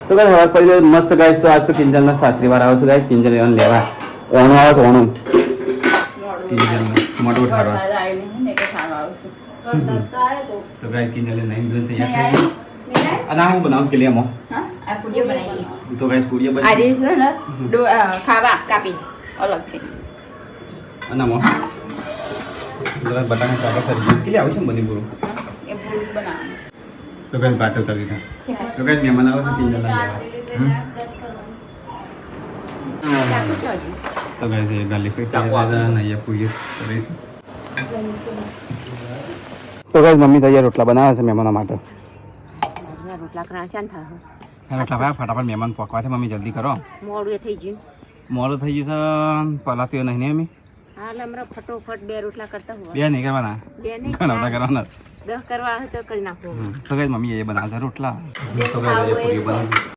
તો ગાઈસ હવે પછી મસ્ત ગાઈસ તો આજ તો કિંજલના સાસરી વાર આવો છો ગાઈસ કિંજલ એવન લેવા ઓણું આવે છે ઓણું કિંજલનું મોટું ઉઠાડવા તો ગાઈસ કિંજલ નહીં દૂધ તૈયાર થઈ ગઈ અને હું બનાવું કે લેમો આ પૂરીઓ બનાવી તો ગાઈસ પૂરી બની આ રીસ ને ખાવા કાપી અલગથી અને મો બટાકા શાક સબ્જી કેટલી આવે છે બની પૂરું એ પૂરી બનાવવાનું તો ગાઈસ બાત કરી દીધા તો ગાઈસ મહેમાન આવે છે કિંજલના લેવા ચાકુ છે હજુ તો ગાઈસ એ ગાર્લિક પેસ્ટ અને ये પૂરી કરીશ તો ગાઈસ મમ્મી તૈયાર રોટલા બનાવે છે મહેમાનો માટે રોટલા કરા ચાન થા રોટલા ભાઈ ફટાફટ મહેમાન પકવા છે મમ્મી જલ્દી કરો મોડું થઈ ગયું મોડું થઈ ગયું છે પહેલા તો નહીં ને અમી હા એટલે હમણાં ફટોફટ 2 રોટલા કરતા હોય બે નહીં કરવાના 2 નહીં ઘણા કરવાના 10 કરવા હોય તો કરી નાખો તો ગાઈસ મમ્મી એ બનાવે છે રોટલા તો ગાઈસ એ પૂરી બનાવે